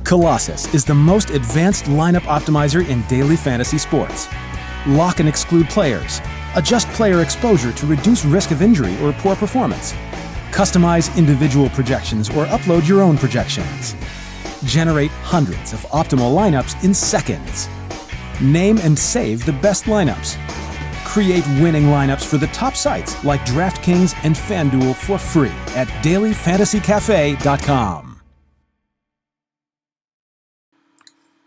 Colossus is the most advanced lineup optimizer in daily fantasy sports. Lock and exclude players. Adjust player exposure to reduce risk of injury or poor performance. Customize individual projections or upload your own projections. Generate hundreds of optimal lineups in seconds. Name and save the best lineups. Create winning lineups for the top sites like DraftKings and FanDuel for free at dailyfantasycafe.com.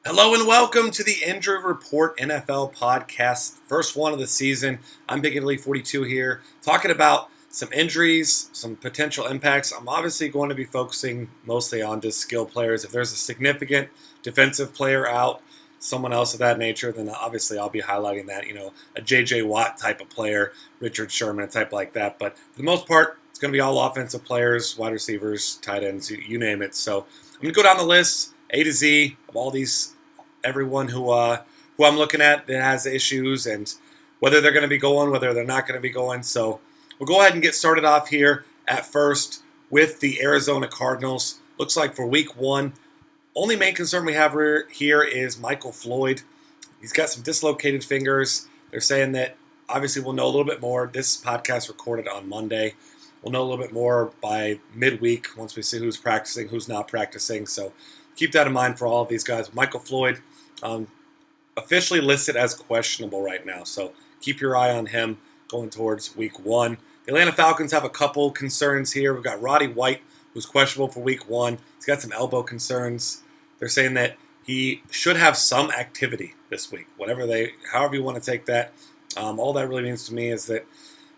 Hello and welcome to the Injury Report NFL podcast, first one of the season. I'm Big Italy 42 here, talking about some injuries, some potential impacts. I'm obviously going to be focusing mostly on just skill players. If there's a significant defensive player out, someone else of that nature, then obviously I'll be highlighting that, a J.J. Watt type of player, Richard Sherman, a type like that. But for the most part, it's going to be all offensive players, wide receivers, tight ends, you name it. So I'm going to go down the list, A to Z, of all these, everyone who I'm looking at that has issues and whether they're going to be going, whether they're not going to be going. So we'll go ahead and get started off here at first with the Arizona Cardinals. Looks like for week one, only main concern we have here is Michael Floyd. He's got some dislocated fingers. They're saying that obviously we'll know a little bit more. This podcast recorded on Monday. We'll know a little bit more by midweek once we see who's practicing, who's not practicing. So keep that in mind for all of these guys. Michael Floyd, officially listed as questionable right now. So keep your eye on him going towards week one. The Atlanta Falcons have a couple concerns here. We've got Roddy White, who's questionable for week one. He's got some elbow concerns. They're saying that he should have some activity this week, however you want to take that. All that really means to me is that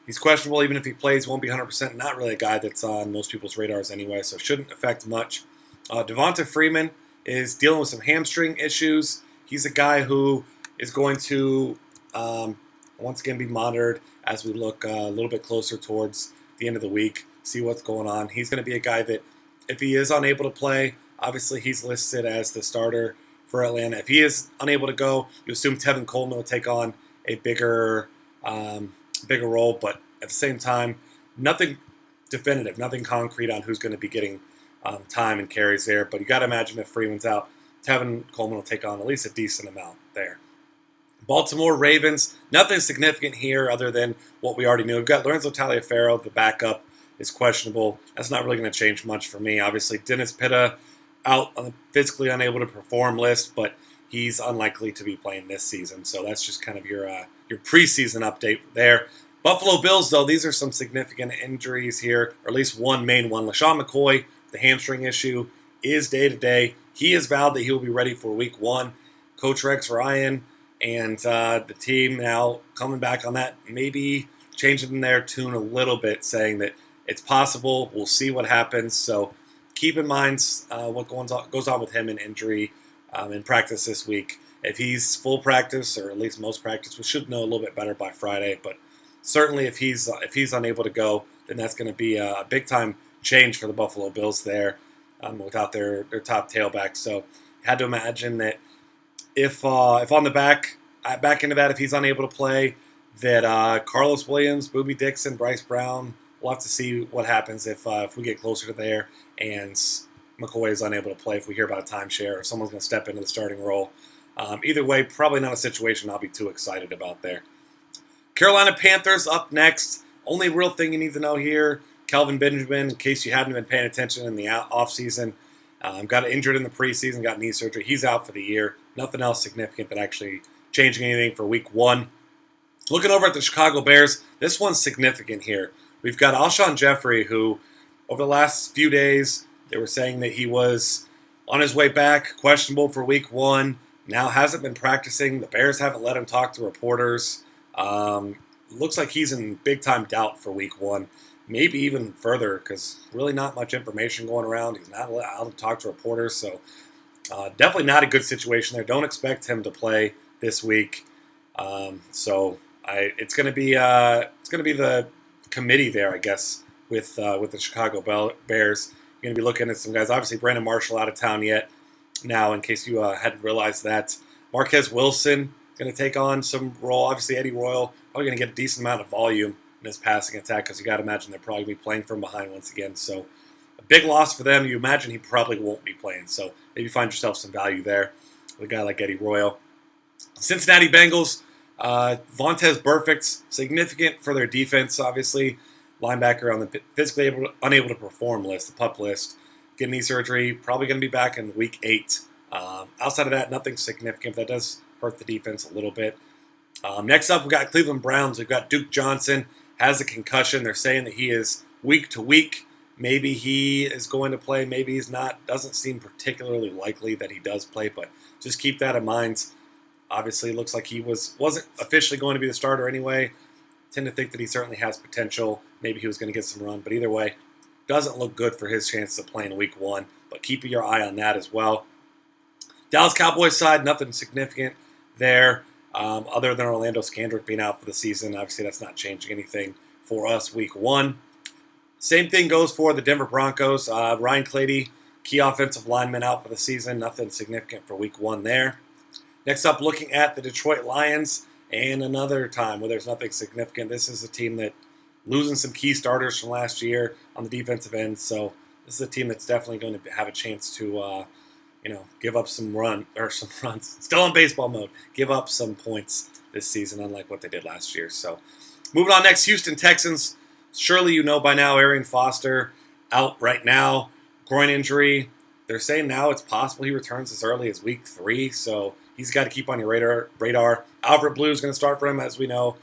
he's questionable. Even if he plays, won't be 100%. Not really a guy that's on most people's radars anyway, so shouldn't affect much. Devonta Freeman is dealing with some hamstring issues. He's a guy who is going to, once again, be monitored as we look a little bit closer towards the end of the week, see what's going on. He's going to be a guy that, if he is unable to play, obviously he's listed as the starter for Atlanta. If he is unable to go, you assume Tevin Coleman will take on a bigger role, but at the same time, nothing definitive, nothing concrete on who's going to be getting time and carries there. But you got to imagine if Freeman's out, Tevin Coleman will take on at least a decent amount there. Baltimore Ravens, nothing significant here other than what we already knew. We've got Lorenzo Taliaferro, the backup, is questionable. That's not really going to change much for me. Obviously, Dennis Pitta out on the physically unable to perform list, but he's unlikely to be playing this season. So that's just kind of your preseason update there. Buffalo Bills, though, these are some significant injuries here, or at least one main one. LaShawn McCoy, the hamstring issue, is day-to-day. He has vowed that he will be ready for week one. Coach Rex Ryan and the team now coming back on that, maybe changing their tune a little bit, saying that it's possible. We'll see what happens. So keep in mind what goes on with him in injury in practice this week. If he's full practice, or at least most practice, we should know a little bit better by Friday. But certainly if he's unable to go, then that's going to be a big-time change for the Buffalo Bills there. Without their top tailback. So had to imagine that if on the back end of that, if he's unable to play, that Carlos Williams, Boobie Dixon, Bryce Brown, we'll have to see what happens if we get closer to there and McCoy is unable to play, if we hear about a timeshare or someone's going to step into the starting role. Either way, probably not a situation I'll be too excited about there. Carolina Panthers up next. Only real thing you need to know here, Kelvin Benjamin, in case you hadn't been paying attention in the offseason, got injured in the preseason, got knee surgery. He's out for the year. Nothing else significant that actually changing anything for week one. Looking over at the Chicago Bears, this one's significant here. We've got Alshon Jeffrey, who over the last few days, they were saying that he was on his way back, questionable for week one, now hasn't been practicing. The Bears haven't let him talk to reporters. Looks like he's in big-time doubt for week one. Maybe even further, because really not much information going around. He's not allowed to talk to reporters, so definitely not a good situation there. Don't expect him to play this week. It's going to be the committee there, I guess, with the Chicago Bears. You're going to be looking at some guys. Obviously, Brandon Marshall out of town yet. Now, in case you hadn't realized that, Marquez Wilson going to take on some role. Obviously, Eddie Royal probably going to get a decent amount of volume in his passing attack, because you got to imagine they're probably going to be playing from behind once again. So a big loss for them. You imagine he probably won't be playing, so maybe find yourself some value there with a guy like Eddie Royal. Cincinnati Bengals, Vontaze Burfict's significant for their defense, obviously. Linebacker on the physically unable to perform list, the PUP list. Getting knee surgery, probably going to be back in week 8. Outside of that, nothing significant. That does hurt the defense a little bit. Next up, we've got Cleveland Browns. We've got Duke Johnson, has a concussion. They're saying that he is week to week. Maybe he is going to play, maybe he's not. Doesn't seem particularly likely that he does play, but just keep that in mind. Obviously, it looks like he wasn't officially going to be the starter anyway. Tend to think that he certainly has potential. Maybe he was going to get some run, but either way, doesn't look good for his chances of playing week 1, but keep your eye on that as well. Dallas Cowboys side, nothing significant there other than Orlando Scandrick being out for the season. Obviously, that's not changing anything for us week 1. Same thing goes for the Denver Broncos. Ryan Clady, key offensive lineman, out for the season. Nothing significant for week 1 there. Next up, looking at the Detroit Lions, and another time where there's nothing significant. This is a team that losing some key starters from last year on the defensive end, so this is a team that's definitely going to have a chance to, give up some runs. Still on baseball mode. Give up some points this season, unlike what they did last year. So, moving on next, Houston Texans. Surely you know by now, Arian Foster out right now, groin injury. They're saying now it's possible he returns as early as week 3, so he's got to keep on your radar. Alfred Blue is going to start for him, as we know.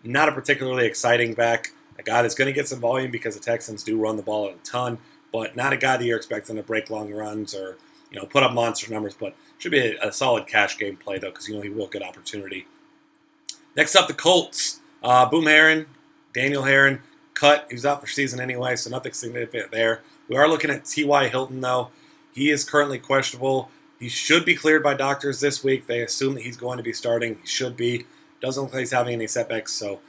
Not a particularly exciting back. A guy that's going to get some volume because the Texans do run the ball a ton, but not a guy that you're expecting to break long runs or put up monster numbers. But should be a solid cash game play, though, because he will get opportunity. Next up, the Colts. Boom Herron, Daniel Herron, cut. He was out for season anyway, so nothing significant there. We are looking at T.Y. Hilton, though. He is currently questionable. He should be cleared by doctors this week. They assume that he's going to be starting. He should be. Doesn't look like he's having any setbacks, so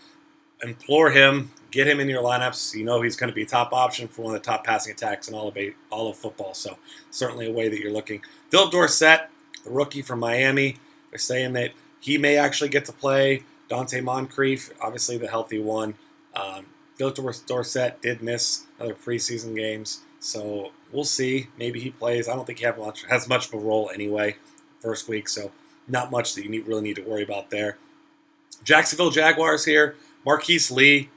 implore him. Get him in your lineups. You know he's going to be a top option for one of the top passing attacks in all of football, so certainly a way that you're looking. Philip Dorsett, the rookie from Miami, they're saying that he may actually get to play. Dante Moncrief, obviously the healthy one. Philip Dorsett did miss other preseason games, so we'll see. Maybe he plays. I don't think he has much of a role anyway first week, so not much that you really need to worry about there. Jacksonville Jaguars here. Marquise Lee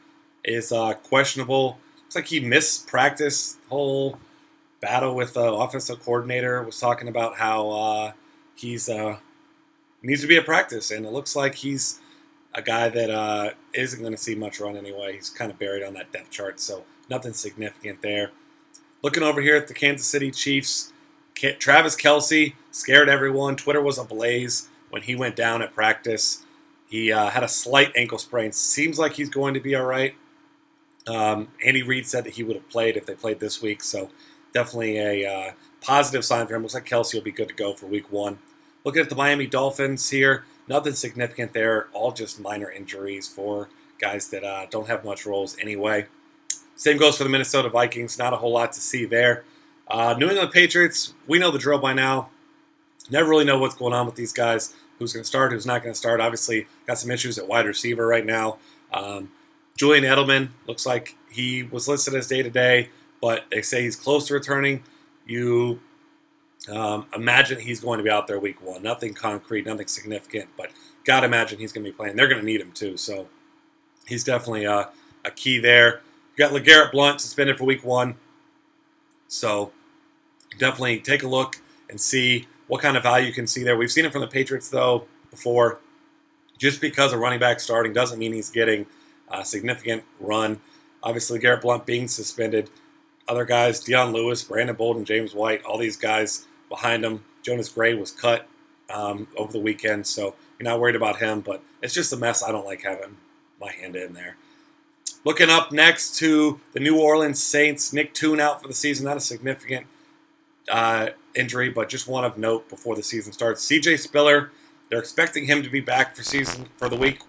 is questionable. Looks like he missed practice. Whole battle with the offensive coordinator. Was talking about how he's needs to be at practice, and it looks like he's a guy that isn't going to see much run anyway. He's kind of buried on that depth chart, so nothing significant there. Looking over here at the Kansas City Chiefs, Travis Kelce scared everyone. Twitter was ablaze when he went down at practice. He had a slight ankle sprain. Seems like he's going to be all right. Andy Reid said that he would have played if they played this week, so definitely a positive sign for him. Looks like Kelce will be good to go for week 1. Looking at the Miami Dolphins here, nothing significant there. All just minor injuries for guys that don't have much roles anyway. Same goes for the Minnesota Vikings. Not a whole lot to see there. New England Patriots, we know the drill by now. Never really know what's going on with these guys. Who's going to start, who's not going to start. Obviously, got some issues at wide receiver right now. Julian Edelman looks like he was listed as day-to-day, but they say he's close to returning. You imagine he's going to be out there week 1. Nothing concrete, nothing significant, but got to imagine he's going to be playing. They're going to need him too, so he's definitely a key there. You got LeGarrette Blount suspended for week 1, so definitely take a look and see what kind of value you can see there. We've seen it from the Patriots, though, before. Just because a running back starting doesn't mean he's getting a significant run. Obviously, Garrett Blount being suspended. Other guys, Deion Lewis, Brandon Bolden, James White, all these guys behind him. Jonas Gray was cut over the weekend, so you're not worried about him. But it's just a mess. I don't like having my hand in there. Looking up next to the New Orleans Saints. Nick Toon out for the season. Not a significant injury, but just one of note before the season starts. C.J. Spiller, they're expecting him to be back for the week.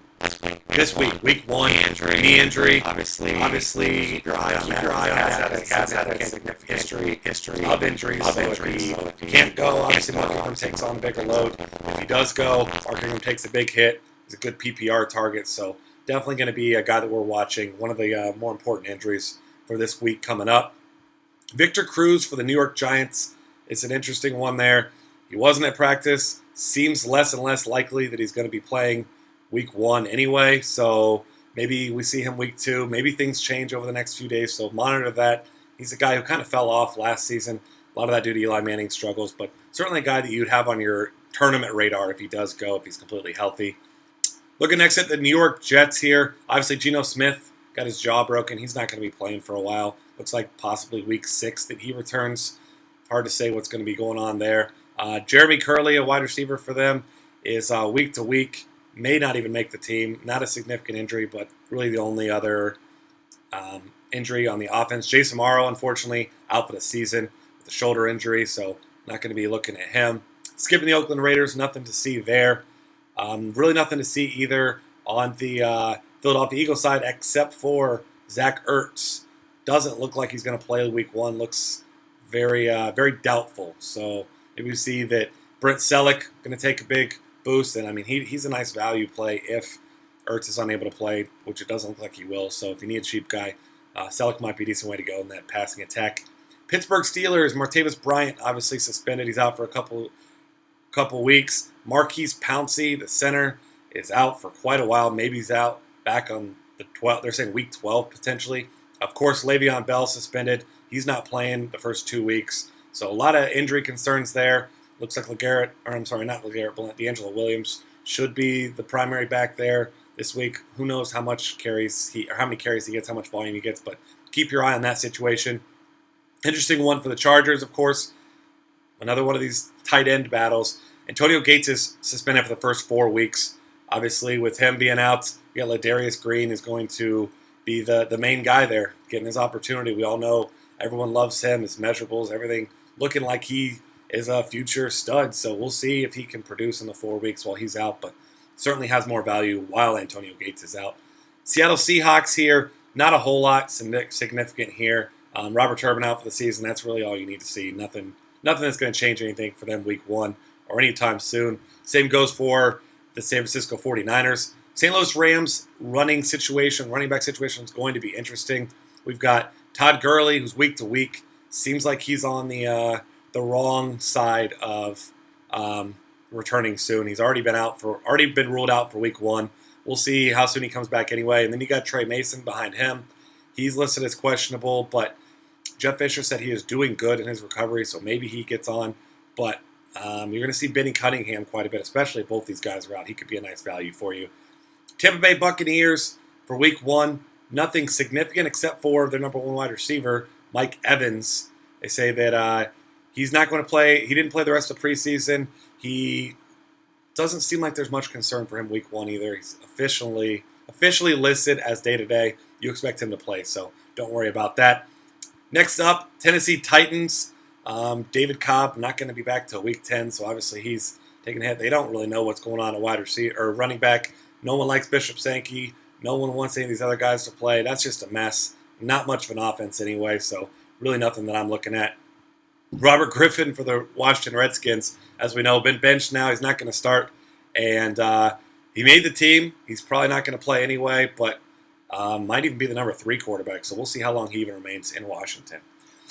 This week, week 1, knee injury. Obviously, keep your eye on that. He has had a significant history of injuries. So if he can't go, obviously Mark Ingram takes on a bigger load. If he does go, Mark Ingram takes a big hit. He's a good PPR target, so definitely going to be a guy that we're watching. One of the more important injuries for this week coming up. Victor Cruz for the New York Giants is an interesting one there. He wasn't at practice. Seems less and less likely that he's going to be playing week 1 anyway. So maybe we see him week 2. Maybe things change over the next few days. So monitor that. He's a guy who kind of fell off last season. A lot of that due to Eli Manning's struggles. But certainly a guy that you'd have on your tournament radar if he does go, if he's completely healthy. Looking next at the New York Jets here. Obviously, Geno Smith got his jaw broken. He's not going to be playing for a while. Looks like possibly week 6 that he returns. Hard to say what's going to be going on there. Jeremy Curley, a wide receiver for them, is week to week. May not even make the team. Not a significant injury, but really the only other injury on the offense. Jason Morrow, unfortunately, out for the season with a shoulder injury, so not going to be looking at him. Skipping the Oakland Raiders, nothing to see there. Really nothing to see either on the Philadelphia Eagles side except for Zach Ertz. Doesn't look like he's going to play week 1. Looks very doubtful. So maybe we see that Brent Selleck going to take a big boost. And, I mean, he's a nice value play if Ertz is unable to play, which it doesn't look like he will. So if you need a cheap guy, Selleck might be a decent way to go in that passing attack. Pittsburgh Steelers, Martavis Bryant, obviously suspended. He's out for a couple weeks. Marquise Pouncey, the center, is out for quite a while. Maybe he's out back on the 12th. They're saying week 12 potentially. Of course, Le'Veon Bell suspended. He's not playing the first 2 weeks. So a lot of injury concerns there. Looks like D'Angelo Williams should be the primary back there this week. Who knows how many carries he gets, how much volume he gets, but keep your eye on that situation. Interesting one for the Chargers, of course. Another one of these tight end battles. Antonio Gates is suspended for the first 4 weeks. Obviously, with him being out, you got Ladarius Green is going to be the main guy there, getting his opportunity. We all know everyone loves him, his measurables, everything looking like he is a future stud. So we'll see if he can produce in the 4 weeks while he's out, but certainly has more value while Antonio Gates is out. Seattle Seahawks here, not a whole lot significant here. Robert Turbin out for the season. That's really all you need to see. Nothing that's going to change anything for them week 1 or anytime soon. Same goes for the San Francisco 49ers. St. Louis Rams running back situation is going to be interesting. We've got Todd Gurley, who's week to week. Seems like he's on the wrong side of returning soon. He's already been ruled out for week 1. We'll see how soon he comes back anyway. And then you got Trey Mason behind him. He's listed as questionable, but Jeff Fisher said he is doing good in his recovery, so maybe he gets on. But you're going to see Benny Cunningham quite a bit, especially if both these guys are out. He could be a nice value for you. Tampa Bay Buccaneers for week 1, nothing significant except for their number 1 wide receiver, Mike Evans. They say that he's not going to play. He didn't play the rest of the preseason. He doesn't seem like there's much concern for him week 1 either. He's officially listed as day-to-day. You expect him to play, so don't worry about that. Next up, Tennessee Titans. David Cobb not going to be back till week 10, so obviously he's taking a hit. They don't really know what's going on at wide receiver or running back. No one likes Bishop Sankey. No one wants any of these other guys to play. That's just a mess. Not much of an offense anyway, so really nothing that I'm looking at. Robert Griffin for the Washington Redskins, as we know, been benched now. He's not going to start, and he made the team. He's probably not going to play anyway, but might even be the number 3 quarterback, so we'll see how long he even remains in Washington.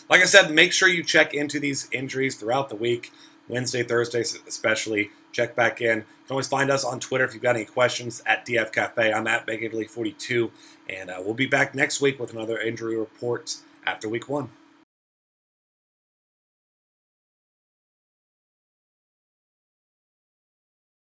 Like I said, make sure you check into these injuries throughout the week, Wednesday, Thursday especially. Check back in. You can always find us on Twitter if you've got any questions at DF Cafe. I'm at BigItaly42, and we'll be back next week with another injury report after week 1.